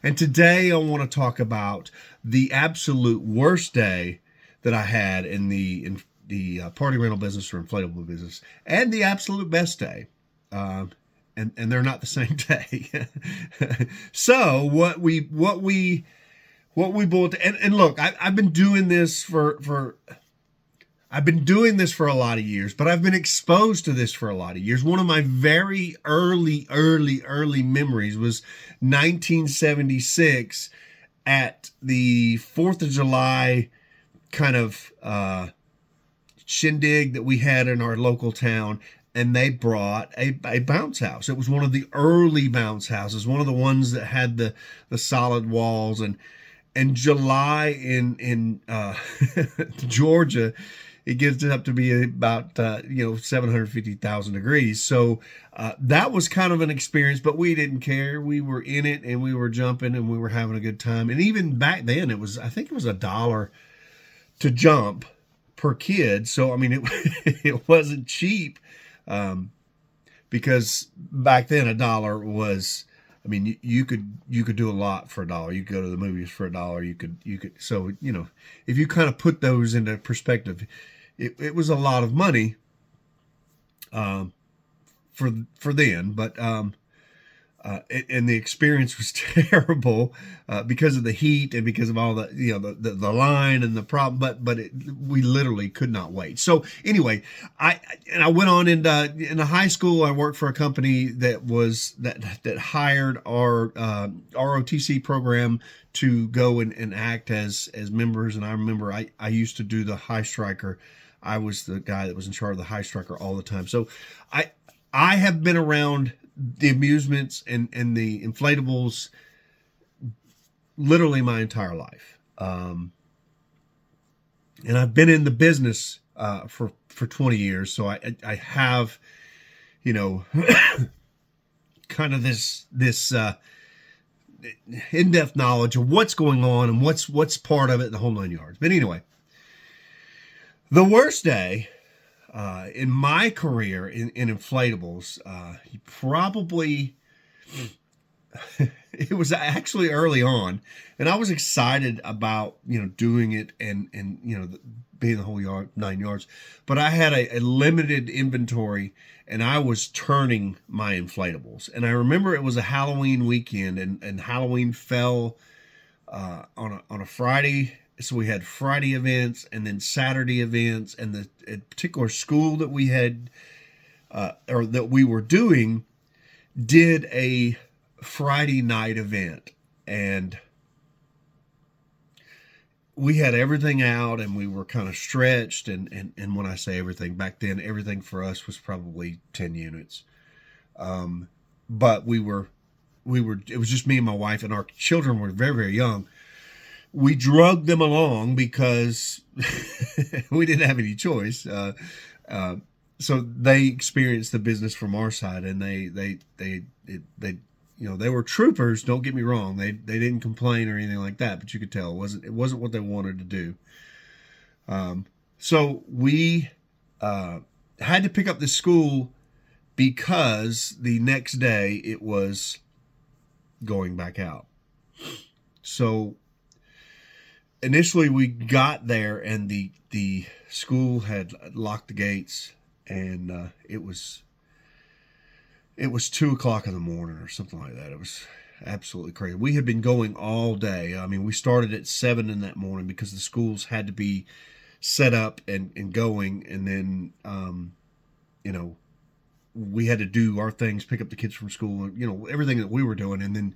And today I want to talk about the absolute worst day that I had in the party rental business or inflatable business, and the absolute best day. And they're not the same day. So what we boiled and look, I've been doing this for I've been doing this for a lot of years, but I've been exposed to this for a lot of years. One of my very early memories was 1976 at the 4th of July kind of shindig that we had in our local town. And they brought a bounce house. It was one of the early bounce houses, one of the ones that had the solid walls. And July in Georgia, it gets up to be about 750,000 degrees. So that was kind of an experience, but we didn't care. We were in it and we were jumping and we were having a good time. And even back then, I think it was $1 to jump per kid. So I mean, it wasn't cheap. Because back then $1 was, I mean, you could do a lot for $1. You could go to the movies for $1. You could, so, if you kind of put those into perspective, it was a lot of money, for then, but, and the experience was terrible because of the heat and because of all the the line and the problem. But we literally could not wait. So anyway, I went on into high school. I worked for a company that hired our ROTC program to go and act as members. And I remember I used to do the high striker. I was the guy that was in charge of the high striker all the time. So I have been around the amusements and the inflatables literally my entire life. And I've been in the business for 20 years. So I have, kind of this in-depth knowledge of what's going on and what's part of it, the whole 9 yards. But anyway, the worst day in my career in inflatables, probably it was actually early on, and I was excited about doing it and being the whole 9 yards. But I had a limited inventory, and I was turning my inflatables. And I remember it was a Halloween weekend, and Halloween fell on a Friday. So we had Friday events and then Saturday events, and the particular school that we had or that we were doing did a Friday night event, and we had everything out and we were kind of stretched. And when I say everything, back then, everything for us was probably 10 units. But it was just me and my wife, and our children were very, very young. We drugged them along because we didn't have any choice. So they experienced the business from our side, and they were troopers. Don't get me wrong. They didn't complain or anything like that, but you could tell it wasn't what they wanted to do. So we had to pick up the school because the next day it was going back out. So initially we got there and the school had locked the gates, and it was 2:00 in the morning or something like that. It was absolutely crazy. We had been going all day. I mean, we started at 7 in that morning because the schools had to be set up and going. And then, we had to do our things, pick up the kids from school, everything that we were doing. And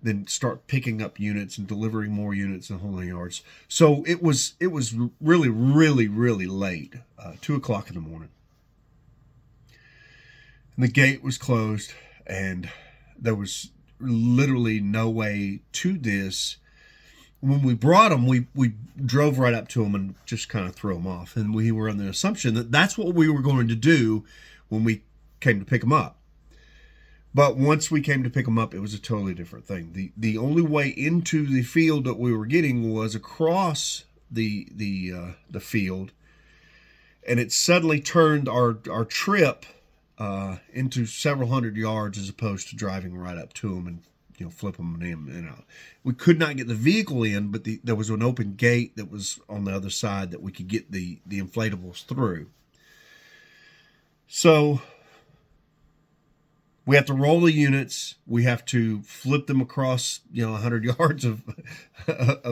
then start picking up units and delivering more units in the whole 9 yards. So it was really, really, really late, 2:00 in the morning. And the gate was closed, and there was literally no way to this. When we brought them, we drove right up to them and just kind of threw them off. And we were on the assumption that that's what we were going to do when we came to pick them up. But once we came to pick them up, it was a totally different thing. The only way into the field that we were getting was across the field, and it suddenly turned our trip into several hundred yards as opposed to driving right up to them and flip them in and out. We could not get the vehicle in, but there was an open gate that was on the other side that we could get the inflatables through. So we have to roll the units. We have to flip them across 100 yards of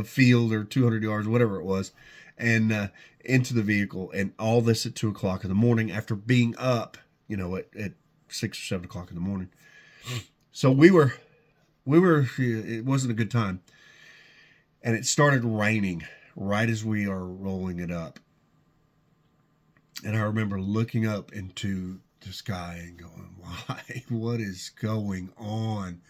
field or 200 yards, whatever it was, and into the vehicle. And all this at 2 o'clock in the morning after being up at 6 or 7 o'clock in the morning. So we were, it wasn't a good time. And it started raining right as we are rolling it up. And I remember looking up into the sky and going, why? What is going on?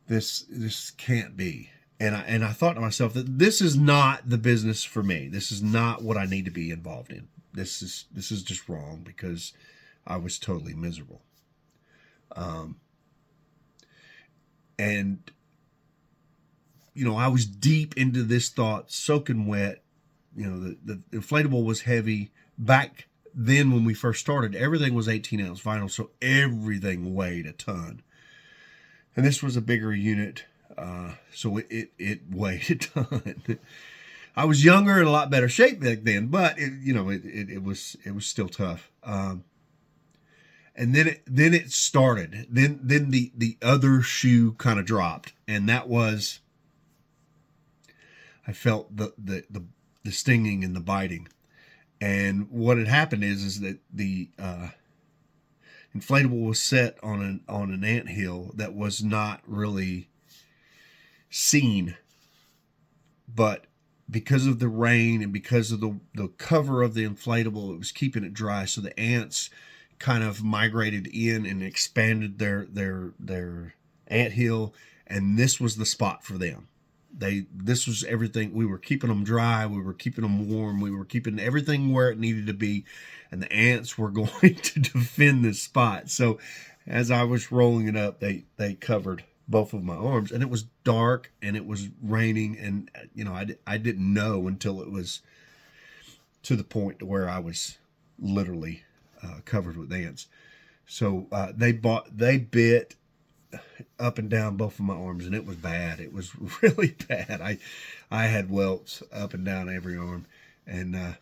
This can't be. And I thought to myself that this is not the business for me. This is not what I need to be involved in. This is just wrong, because I was totally miserable. And I was deep into this thought, soaking wet. The inflatable was heavy. Back then when we first started, everything was 18-ounce vinyl, so everything weighed a ton. And this was a bigger unit, so it weighed a ton. I was younger and a lot better shape back then, but it was still tough. And then it started. Then the other shoe kind of dropped, and that was, I felt the stinging and the biting. And what had happened is that the inflatable was set on an anthill that was not really seen, but because of the rain and because of the cover of the inflatable, it was keeping it dry. So the ants kind of migrated in and expanded their anthill, and this was the spot for them. This was everything. We were keeping them dry, we were keeping them warm, we were keeping everything where it needed to be, and the ants were going to defend this spot. So as I was rolling it up, they covered both of my arms, and it was dark and it was raining, and I didn't know until it was to the point where I was literally covered with ants. So they bit up and down both of my arms, and it was bad. It was really bad. I had welts up and down every arm, and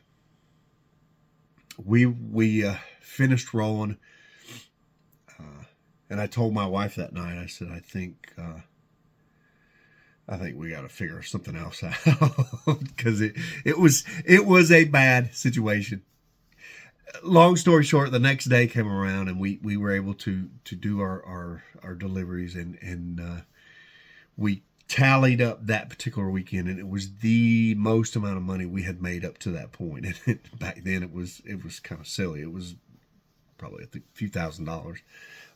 we finished rolling. And I told my wife that night, I said, I think we got to figure something else out, because it was a bad situation. Long story short, the next day came around, and we were able to do our deliveries, and we tallied up that particular weekend, and it was the most amount of money we had made up to that point. And back then it was kind of silly. It was probably a few $1,000s,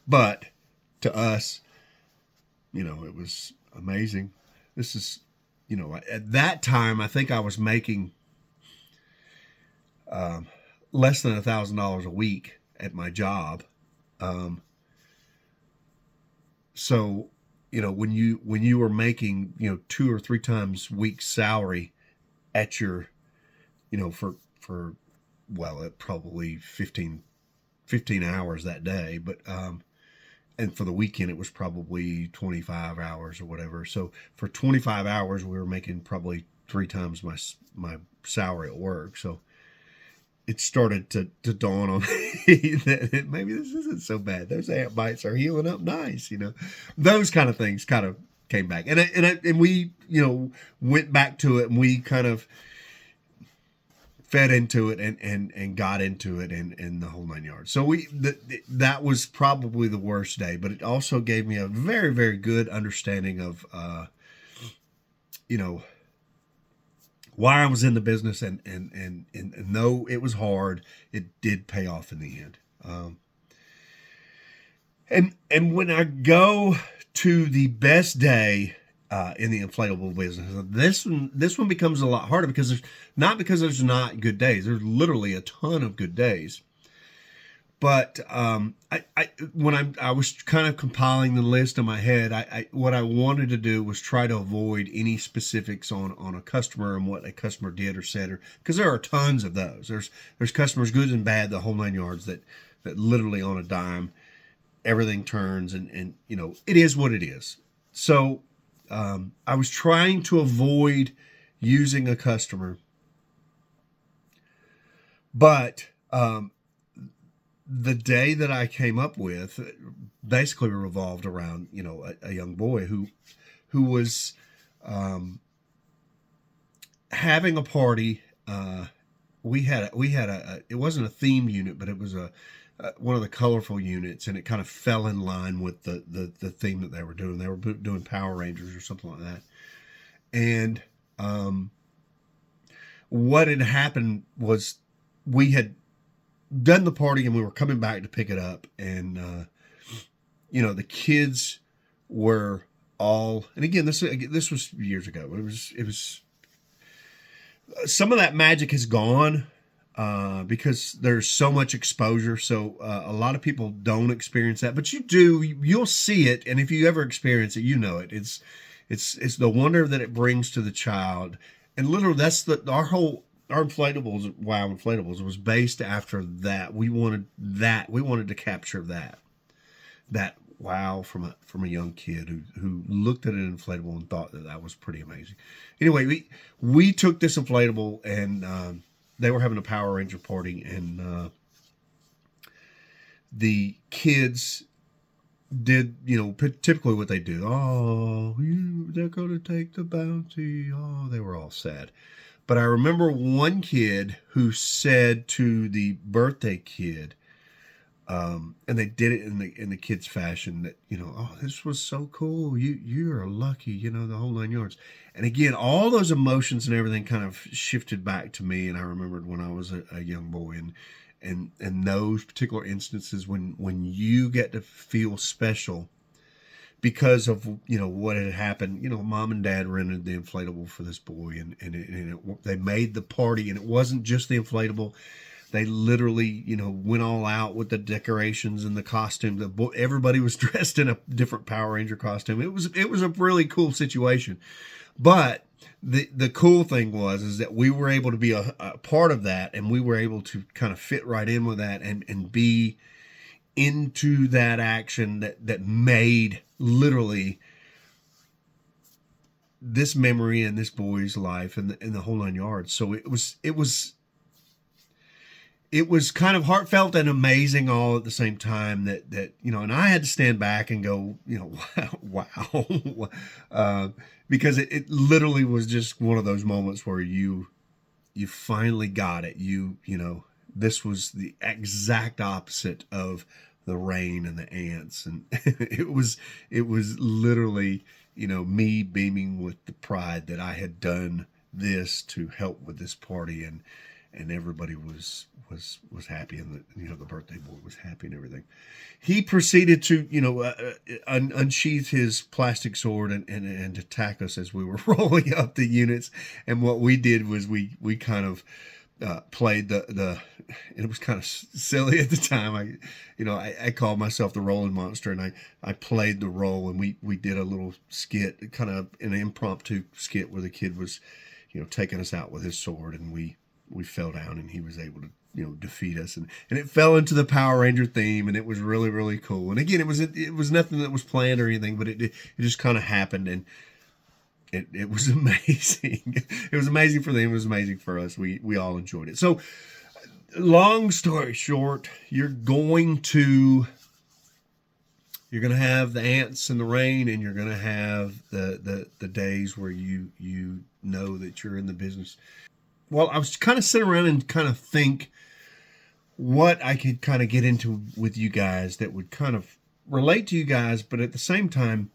but to us, it was amazing. This is, at that time, I think I was making less than $1,000 a week at my job. So, when you were making, 2 or 3 times week's salary at your, for probably 15 hours that day, but, and for the weekend, it was probably 25 hours or whatever. So for 25 hours, we were making probably 3 times my salary at work. So it started to dawn on me that maybe this isn't so bad. Those ant bites are healing up nice, Those kind of things kind of came back, and we went back to it, and we kind of fed into it and got into it and the whole 9 yards. So that was probably the worst day, but it also gave me a very, very good understanding of why I was in the business, and though it was hard, it did pay off in the end. And when I go to the best day in the inflatable business, this one becomes a lot harder, because there's not good days. There's literally a ton of good days. But when I was kind of compiling the list in my head, what I wanted to do was try to avoid any specifics on a customer and what a customer did or said, because there are tons of those. There's customers, good and bad, the whole 9 yards, that that literally on a dime, everything turns, and it is what it is. So I was trying to avoid using a customer, but the day that I came up with basically revolved around a young boy who was having a party. We had a it wasn't a theme unit, but it was one of the colorful units, and it kind of fell in line with the theme that they were doing. They were doing Power Rangers or something like that. And what had happened was we had done the party and we were coming back to pick it up, and the kids were all, and again, this was years ago. It was some of that magic is gone because there's so much exposure. So a lot of people don't experience that, but you'll see it. And if you ever experience it, it. It's the wonder that it brings to the child. And literally that's our inflatables, Wow Inflatables, was based after that. We wanted to capture that wow from a young kid who looked at an inflatable and thought that was pretty amazing. Anyway, we took this inflatable, and they were having a Power Ranger party, and the kids did typically what they do. Oh, they're going to take the bounty. Oh, they were all sad. But I remember one kid who said to the birthday kid, and they did it in the kids' fashion, that oh, this was so cool. You're lucky, the whole 9 yards. And again, all those emotions and everything kind of shifted back to me, and I remembered when I was a young boy, and those particular instances when you get to feel special because of what had happened. Mom and dad rented the inflatable for this boy, and they made the party, and it wasn't just the inflatable. They literally, went all out with the decorations and the costume. Everybody was dressed in a different Power Ranger costume. It was a really cool situation. But the cool thing is that we were able to be a part of that, and we were able to kind of fit right in with that and be into that action that made literally this memory in this boy's life and the whole 9 yards. So it was kind of heartfelt and amazing all at the same time, that and I had to stand back and go, wow, because it literally was just one of those moments where you finally got it. This was the exact opposite of the rain and the ants, and it was literally me beaming with the pride that I had done this to help with this party, and everybody was happy, and the birthday boy was happy and everything. He proceeded to unsheath his plastic sword and attack us as we were rolling up the units. And what we did was we kind of played the it was kind of silly at the time. I called myself the rolling monster, and I played the role, and we did a little skit, kind of an impromptu skit where the kid was taking us out with his sword, and we fell down, and he was able to defeat us, and it fell into the Power Ranger theme, and it was really, really cool. And again, it was nothing that was planned or anything, but it just kind of happened, and it was amazing. It was amazing for them. It was amazing for us. We all enjoyed it. So, long story short, you're going to have the ants and the rain, and you're going to have the days where you know that you're in the business. Well, I was kind of sitting around and kind of think what I could kind of get into with you guys that would kind of relate to you guys, but at the same time,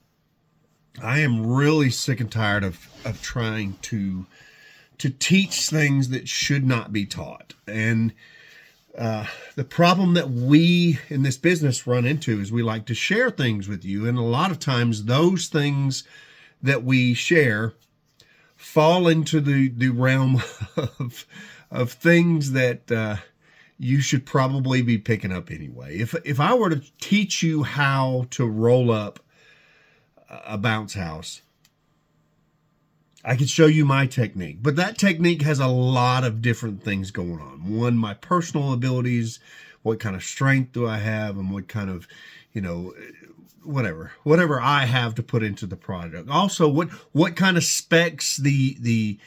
I am really sick and tired of trying to teach things that should not be taught. And the problem that we in this business run into is we like to share things with you, and a lot of times those things that we share fall into the realm of things that you should probably be picking up anyway. If I were to teach you how to roll up a bounce house, I could show you my technique, but that technique has a lot of different things going on. One, my personal abilities what kind of strength do I have, and what kind of, whatever I have to put into the product. Also, what kind of specs the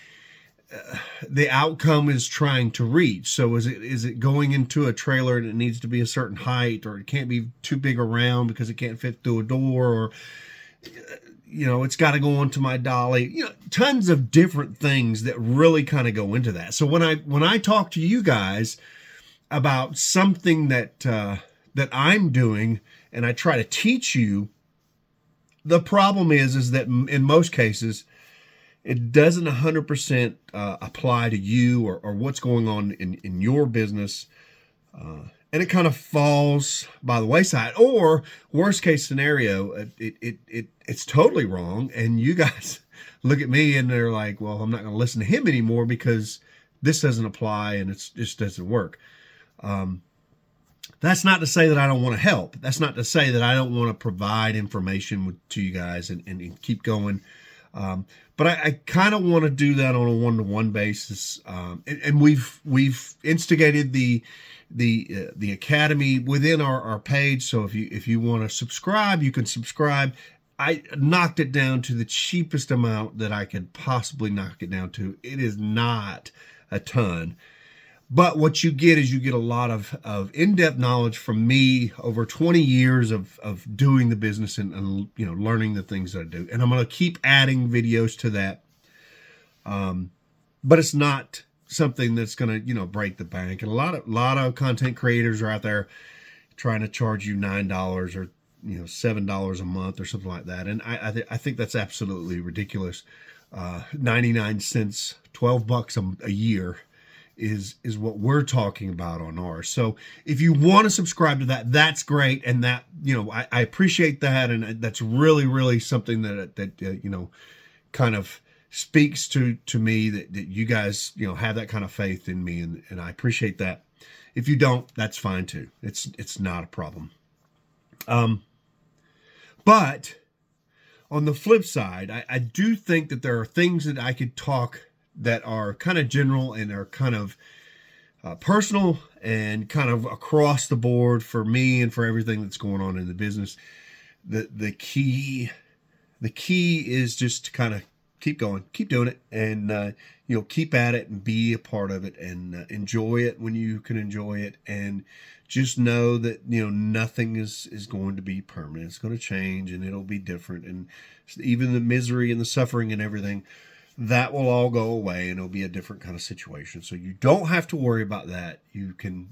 outcome is trying to reach. So is it going into a trailer and it needs to be a certain height, or it can't be too big around because it can't fit through a door, or it's got to go onto my dolly. Tons of different things that really kind of go into that. So when I talk to you guys about something that I'm doing and I try to teach you, the problem is that in most cases it doesn't 100% apply to you or what's going on in your business. And it kind of falls by the wayside, or worst case scenario, it's totally wrong. And you guys look at me and they're like, well, I'm not going to listen to him anymore because this doesn't apply and it just doesn't work. That's not to say that I don't want to help. That's not to say that I don't want to provide information to you guys and keep going. But I kind of want to do that on a one-to-one basis. And we've instigated the academy within our page. So if you want to subscribe, you can subscribe. I knocked it down to the cheapest amount that I could possibly knock it down to. It is not a ton. But what you get is a lot of in-depth knowledge from me over 20 years of doing the business and learning the things that I do. And I'm going to keep adding videos to that. But it's not something that's going to, break the bank. And a lot of content creators are out there trying to charge you $9 or, $7 a month or something like that. And I think that's absolutely ridiculous. 99 cents, $12 a year is what we're talking about on ours. So if you want to subscribe to that, that's great. And that, I appreciate that. And that's really, really something that kind of speaks to me that you guys, have that kind of faith in me. And I appreciate that. If you don't, that's fine too. It's not a problem. But on the flip side, I do think that there are things that I could talk that are kind of general and are kind of personal and kind of across the board for me and for everything that's going on in the business. The key is just to kind of keep going, keep doing it, and keep at it and be a part of it and enjoy it when you can enjoy it, and just know that nothing is going to be permanent. It's going to change and it'll be different, and even the misery and the suffering and everything, that will all go away and it'll be a different kind of situation. So you don't have to worry about that. You can,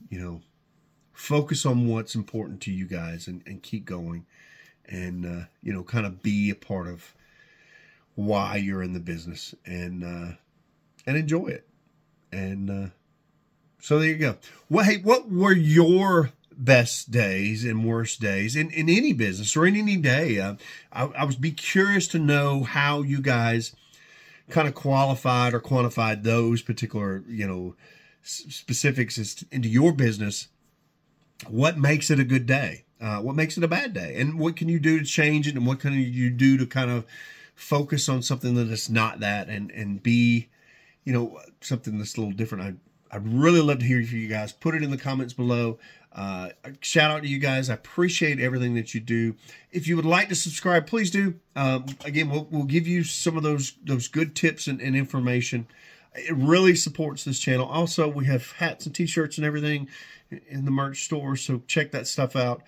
focus on what's important to you guys and keep going and, kind of be a part of why you're in the business and enjoy it. And, so there you go. Well, hey, what were your best days and worst days in any business or in any day? I would be curious to know how you guys kind of qualified or quantified those particular, specifics into your business. What makes it a good day? What makes it a bad day? And what can you do to change it? And what can you do to kind of focus on something that is not that and be, something that's a little different? I'd really love to hear from you guys. Put it in the comments below. Shout out to you guys. I appreciate everything that you do. If you would like to subscribe, please do. Again, we'll give you some of those good tips and information. It really supports this channel. Also, we have hats and t-shirts and everything in the merch store, so check that stuff out.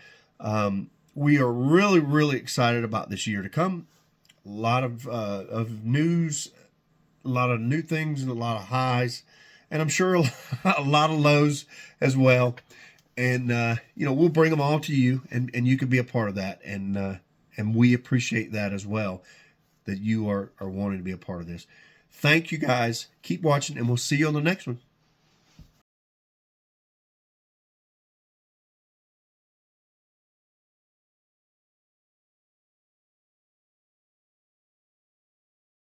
We are really, really excited about this year to come. A lot of news, a lot of new things, and a lot of highs, and I'm sure a lot of lows as well. And, we'll bring them all to you and you can be a part of that. And we appreciate that as well, that you are wanting to be a part of this. Thank you guys. Keep watching and we'll see you on the next one.